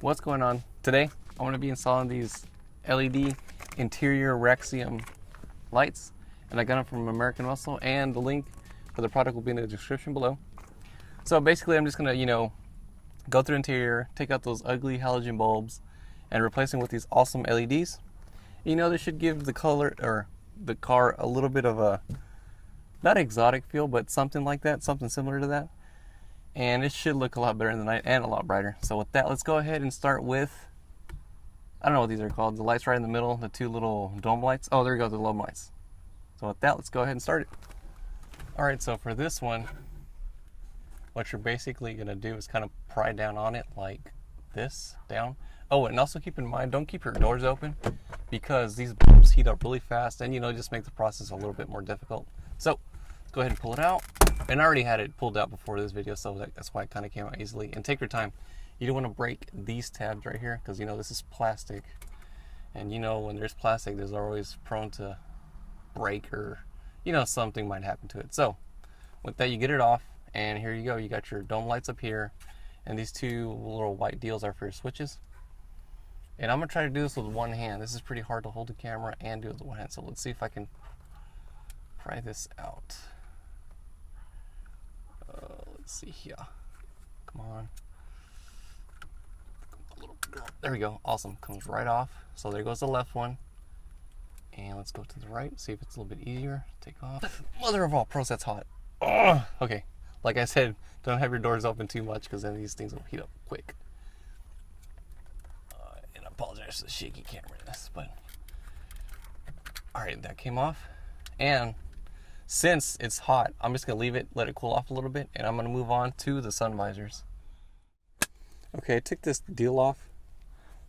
What's going on? Today I'm going to be installing these LED interior Rexium lights, and I got them from American Muscle, and the link for the product will be in the description below. So basically I'm just going to, go through interior, take out those ugly halogen bulbs and replace them with these awesome LEDs. This should give the color or the car a little bit of a, not exotic feel, but something like that, something similar to that. And it should look a lot better in the night and a lot brighter. So with that, let's go ahead and start with, I don't know what these are called, the lights right in the middle, the two little dome lights. Oh, there we go, the dome lights. So with that, let's go ahead and start it. All right, so for this one, what you're basically gonna do is kind of pry down on it like this, down. Oh, and also keep in mind, don't keep your doors open because these bulbs heat up really fast and just make the process a little bit more difficult. So let's go ahead and pull it out. And I already had it pulled out before this video, so that's why it kind of came out easily. And take your time. You don't want to break these tabs right here because this is plastic. And when there's plastic, there's always prone to break or something might happen to it. So with that, you get it off, and here you go. You got your dome lights up here, and these two little white deals are for your switches. And I'm gonna try to do this with one hand. This is pretty hard to hold the camera and do it with one hand. So let's see if I can pry this out. Let's see here. Come on. There we go. Awesome. Comes right off. So there goes the left one. And let's go to the right. See if it's a little bit easier. Take off. Mother of all pros, that's hot. Ugh. Okay. Like I said, don't have your doors open too much because then these things will heat up quick. And I apologize for the shaky camera in this, but alright, that came off. And since it's hot, I'm just gonna leave it, let it cool off a little bit, and I'm gonna move on to the sun visors. Okay, I took this deal off,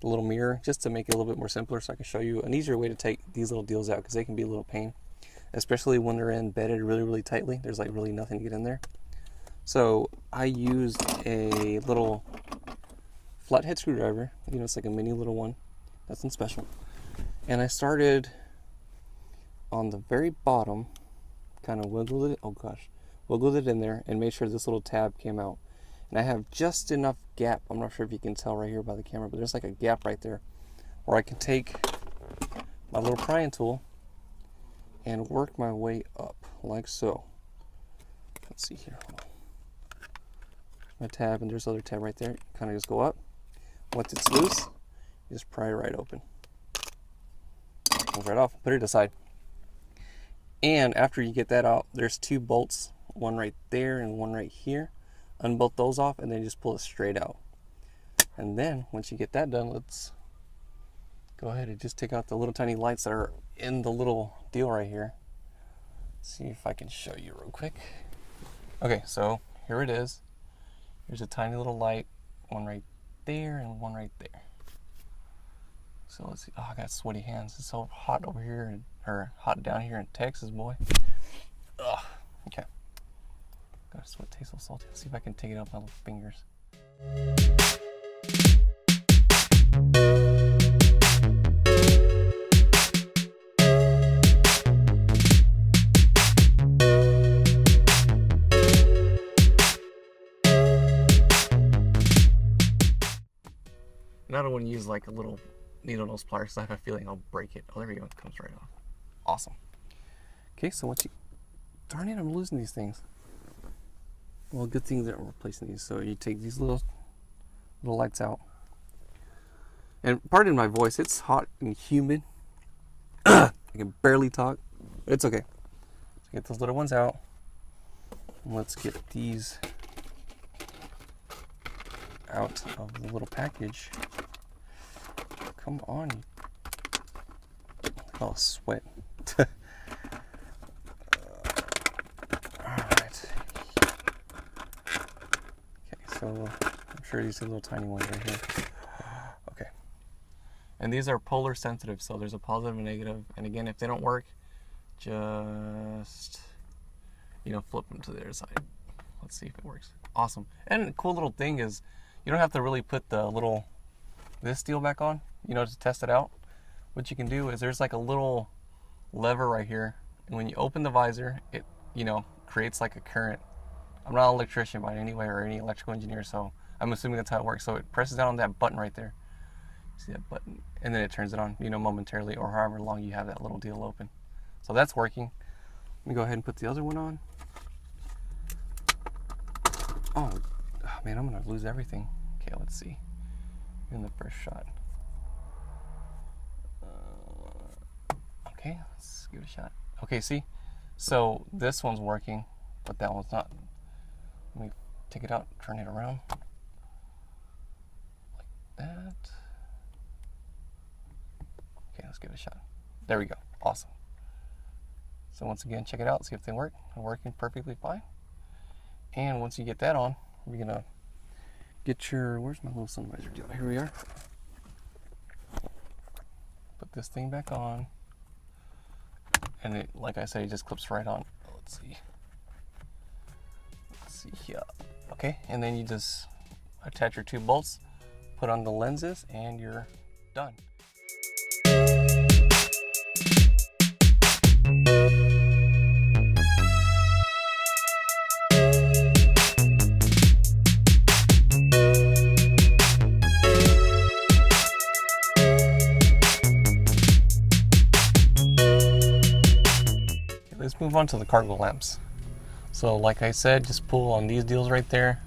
the little mirror, just to make it a little bit more simpler so I can show you an easier way to take these little deals out because they can be a little pain, especially when they're embedded really tightly. There's like really nothing to get in there. So I used a little flathead screwdriver, it's like a mini little one, nothing special. And I started on the very bottom, kind of wiggled it in there and made sure this little tab came out. And I have just enough gap, I'm not sure if you can tell right here by the camera, but there's like a gap right there where I can take my little prying tool and work my way up like so. Let's see here, hold on. My tab, and there's other tab right there. Kind of just go up. Once it's loose, you just pry it right open. Comes right off, put it aside. And after you get that out, there's two bolts, one right there and one right here. Unbolt those off and then just pull it straight out. And then once you get that done, let's go ahead and just take out the little tiny lights that are in the little deal right here. Let's see if I can show you real quick. Okay, so here it is. Here's a tiny little light, one right there and one right there. So let's see. Oh, I got sweaty hands. It's so hot over here, or hot down here in Texas, boy. Ugh. Okay. Got a sweat, taste so salty. Let's see if I can take it out with my little fingers. And I don't want to use like a little needle nose pliers because I have a feeling I'll break it. Oh, there we go. It comes right off. Awesome. Okay, so once you... Darn it, I'm losing these things. Well, good thing that I'm replacing these. So you take these little lights out. And pardon my voice, it's hot and humid. I can barely talk. But it's okay. So get those little ones out. And let's get these out of the little package. Come on. Oh, sweat. Alright. Okay, so I'm sure these are little tiny ones right here. Okay. And these are polar sensitive, so there's a positive and negative. And again, if they don't work, just, flip them to the other side. Let's see if it works. Awesome. And the cool little thing is, you don't have to really put this steel back on, to test it out. What you can do is there's like a little lever right here, and when you open the visor, it creates like a current. I'm not an electrician by any way or any electrical engineer, so I'm assuming that's how it works. So it presses down on that button right there. See that button? And then it turns it on, you know, momentarily, or however long you have that little deal open. So that's working. Let me go ahead and put the other one on. Oh man, I'm gonna lose everything. Okay, let's see. In the first shot. Okay, let's give it a shot. Okay, see? So this one's working, but that one's not. Let me take it out, turn it around. Like that. Okay, let's give it a shot. There we go. Awesome. So once again, check it out, see if they work. They're working perfectly fine. And once you get that on, we're gonna get your, where's my little sun visor deal? Here we are. Put this thing back on. And it, like I said, it just clips right on. Let's see. Let's see here. Okay, and then you just attach your two bolts, put on the lenses, and you're done. Let's move on to the cargo lamps. So like I said, just pull on these deals right there,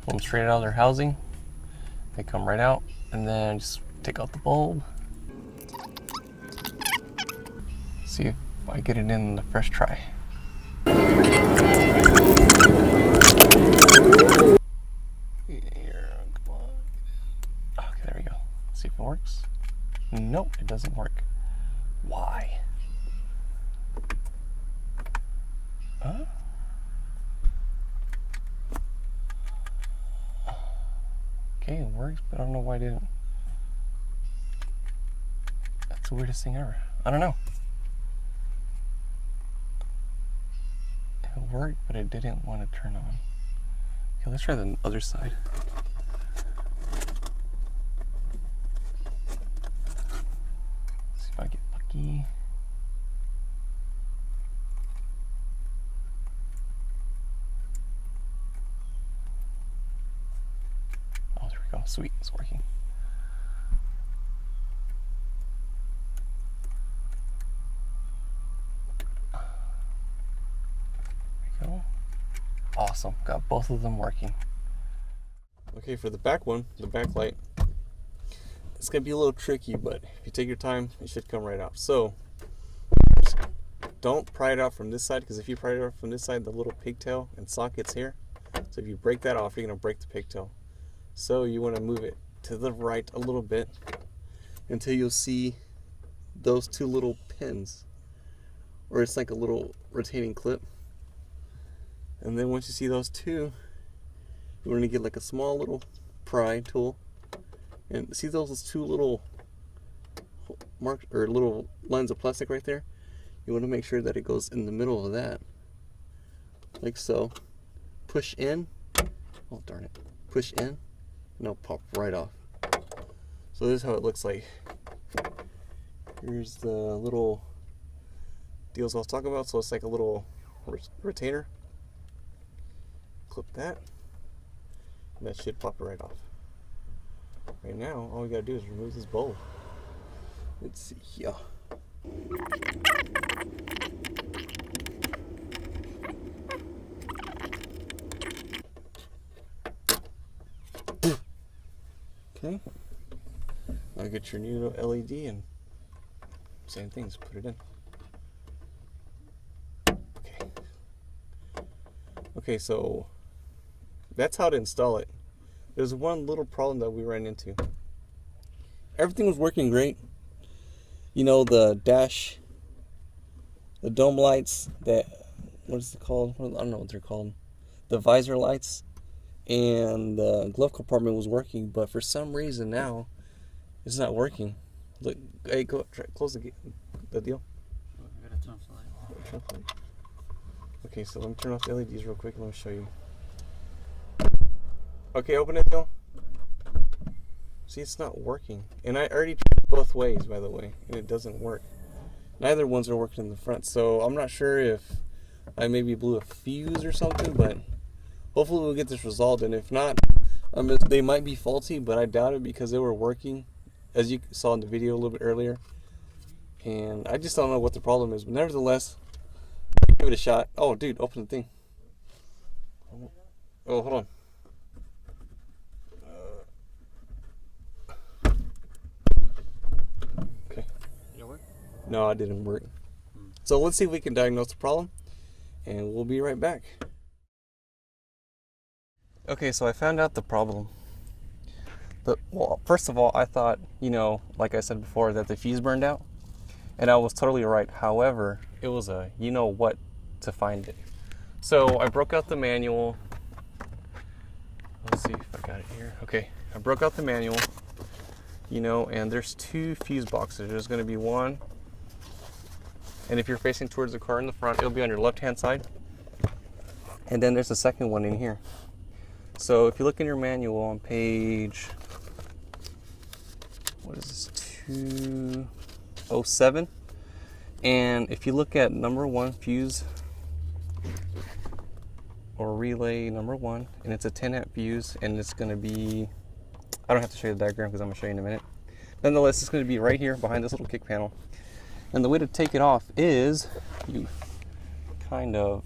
pull them straight out of their housing. They come right out, and then just take out the bulb. See if I get it in the first try. Here, come on. Okay, there we go. See if it works. Nope, it doesn't work. Why? Huh? Okay, it works, but I don't know why it didn't. That's the weirdest thing ever. I don't know. It worked, but it didn't want to turn on. Okay, let's try the other side. See if I get lucky. Oh, sweet, it's working. There we go. Awesome, got both of them working. Okay, for the back one, the back light, it's gonna be a little tricky, but if you take your time, it should come right out. So, don't pry it out from this side, because if you pry it out from this side, the little pigtail and socket's here. So if you break that off, you're gonna break the pigtail. So you want to move it to the right a little bit until you'll see those two little pins, or it's like a little rotating clip. And then once you see those two, you want to get like a small little pry tool, and see those two little marks or little lines of plastic right there. You want to make sure that it goes in the middle of that, like so. Push in. Oh darn it! Push in. And it'll pop right off. So this is how it looks like. Here's the little deals I was talking about. So it's like a little retainer. Clip that, and that should pop it right off. Right now, all we gotta do is remove this bulb. Let's see here. Okay, now get your new LED and same thing, just put it in. Okay, so that's how to install it. There's one little problem that we ran into. Everything was working great. You know, the dash, the dome lights, that, what is it called? I don't know what they're called. The visor lights. And the glove compartment was working, but for some reason now it's not working. Look, hey, go try, close the deal. Okay, so let me turn off the LEDs real quick. Let me show you. Okay, open it, Bill. See, it's not working, and I already tried both ways, by the way, and it doesn't work. Neither ones are working in the front, so I'm not sure if I maybe blew a fuse or something, but hopefully we'll get this resolved, and if not, They might be faulty, but I doubt it because they were working, as you saw in the video a little bit earlier. And I just don't know what the problem is. But nevertheless, give it a shot. Oh, dude, open the thing. Oh, hold on. Okay. Did it work? No, it didn't work. So let's see if we can diagnose the problem, and we'll be right back. Okay, so I found out the problem. Well, first of all, I thought, like I said before, that the fuse burned out, and I was totally right. However, it was a what to find it. So I broke out the manual. Let's see if I got it here. Okay, I broke out the manual, and there's two fuse boxes. There's going to be one, and if you're facing towards the car in the front, it'll be on your left-hand side. And then there's a second one in here. So if you look in your manual on page, what is this, 207, and if you look at number 1 fuse or relay number 1, and it's a 10 amp fuse, and it's going to be, I don't have to show you the diagram because I'm going to show you in a minute. Nonetheless, it's going to be right here behind this little kick panel, and the way to take it off is you kind of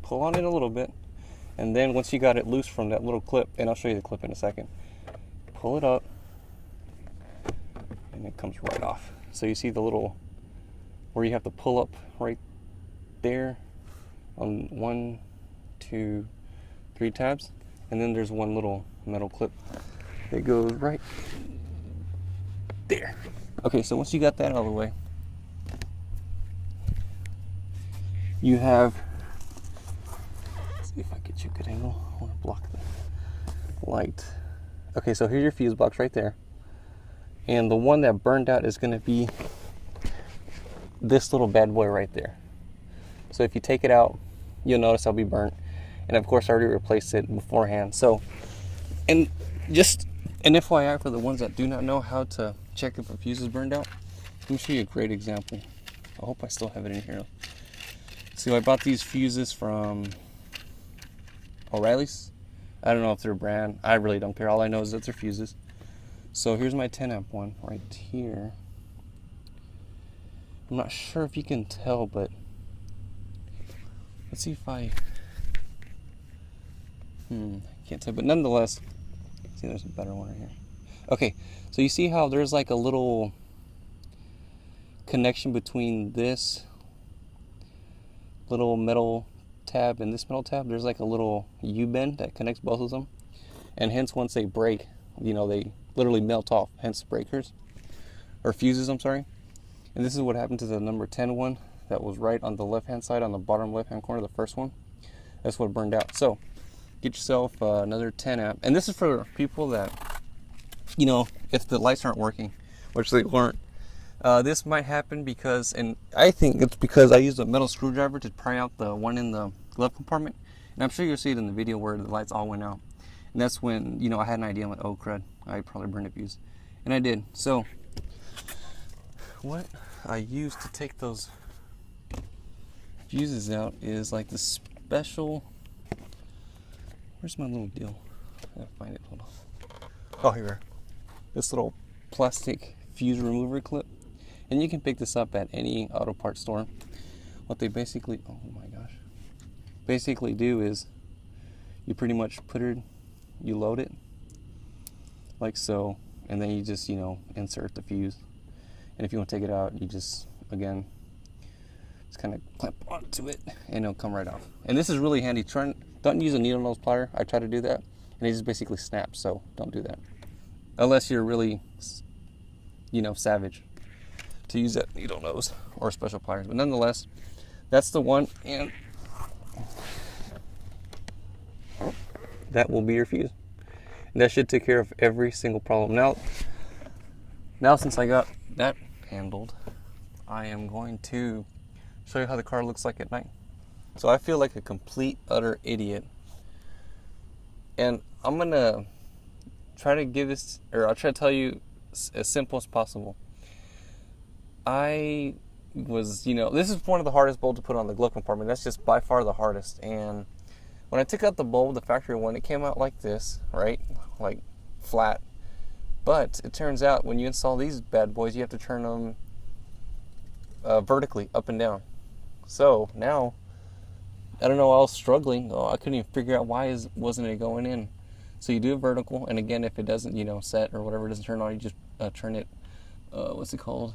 pull on it a little bit. And then once you got it loose from that little clip, and I'll show you the clip in a second, pull it up, and it comes right off. So you see the little, where you have to pull up right there on 1, 2, 3 tabs, and then there's one little metal clip that goes right there. Okay, so once you got that out of the way, you have, see if I get you a good angle. I want to block the light. Okay, so here's your fuse box right there. And the one that burned out is going to be this little bad boy right there. So if you take it out, you'll notice it'll be burnt. And of course, I already replaced it beforehand. So, and just an FYI for the ones that do not know how to check if a fuse is burned out, let me show you a great example. I hope I still have it in here. So I bought these fuses from O'Reilly's. I don't know if they're a brand. I really don't care. All I know is that they're fuses. So here's my 10 amp one right here. I'm not sure if you can tell, but let's see if I can't tell, but nonetheless, see, there's a better one right here. Okay, so you see how there's like a little connection between this little metal tab and this metal tab. There's like a little U-bend that connects both of them, and hence once they break, they literally melt off, hence breakers or fuses, I'm sorry. And this is what happened to the number 10 one that was right on the left hand side, on the bottom left hand corner, the first one. That's what burned out. So get yourself another 10 amp, and this is for people that, if the lights aren't working, which they weren't. This might happen because, and I think it's because I used a metal screwdriver to pry out the one in the glove compartment, and I'm sure you'll see it in the video where the lights all went out. And that's when, I had an idea. I'm like, oh crud, I probably burned a fuse, and I did. So what I used to take those fuses out is like the special, where's my little deal? I gotta find it, hold on. Oh, here we are. This little plastic fuse remover clip. And you can pick this up at any auto parts store. What they basically, oh my gosh, basically do is you pretty much you load it like so, and then you just, insert the fuse. And if you want to take it out, you just, again, just kind of clamp onto it and it'll come right off. And this is really handy. Don't use a needle nose plier. I try to do that and it just basically snaps, so don't do that. Unless you're really, savage to use that needle nose or special pliers. But nonetheless, that's the one, and that will be your fuse. And that should take care of every single problem. Now since I got that handled, I am going to show you how the car looks like at night. So I feel like a complete, utter idiot. And I'm gonna try to give this, or I'll try to tell you as simple as possible. I was, this is one of the hardest bolts to put on the glove compartment. That's just by far the hardest. And When I took out the bulb, the factory one, it came out like this, right? Like flat. But it turns out when you install these bad boys, you have to turn them vertically, up and down. So now, I don't know, I was struggling. Oh, I couldn't even figure out why wasn't it going in. So you do a vertical, and again, if it doesn't, you know, set or whatever, doesn't turn on, you just turn it, what's it called?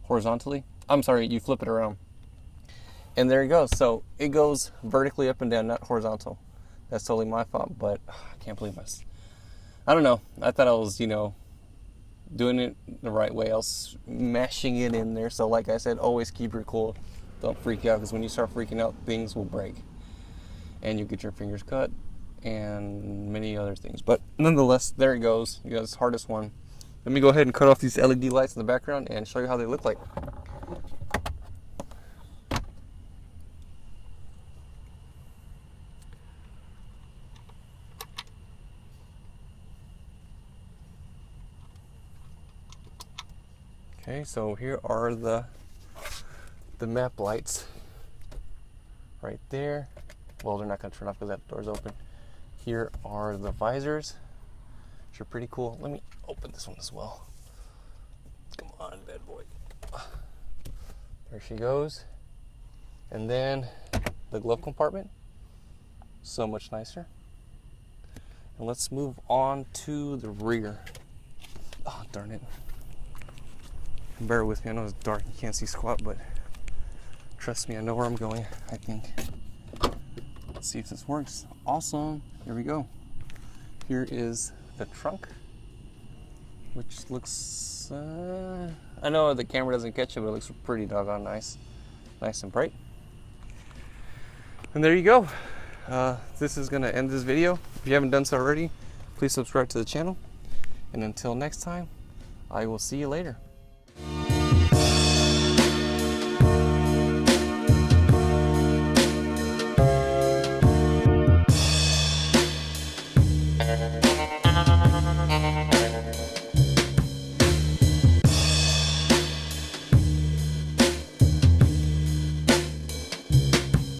Horizontally. I'm sorry, you flip it around. And there you go. So it goes vertically up and down, not horizontal. That's totally my fault, but I can't believe I don't know. I thought I was, you know, doing it the right way. I was mashing it in there. So like I said, always keep your cool. Don't freak out, because when you start freaking out, things will break. And you'll get your fingers cut and many other things. But nonetheless, there it goes. You got this hardest one. Let me go ahead and cut off these LED lights in the background and show you how they look like. Okay, so here are the map lights right there. Well, they're not going to turn off because that door's open. Here are the visors, which are pretty cool. Let me open this one as well. Come on, bad boy. There she goes. And then the glove compartment, so much nicer. And let's move on to the rear. Oh, darn it. Bear with me, I know it's dark, you can't see squat, but trust me, I know where I'm going, I think. Let's see if this works. Awesome, here we go. Here is the trunk, which looks, I know the camera doesn't catch it, but it looks pretty doggone nice. Nice and bright. And there you go. This is gonna end this video. If you haven't done so already, please subscribe to the channel. And until next time, I will see you later.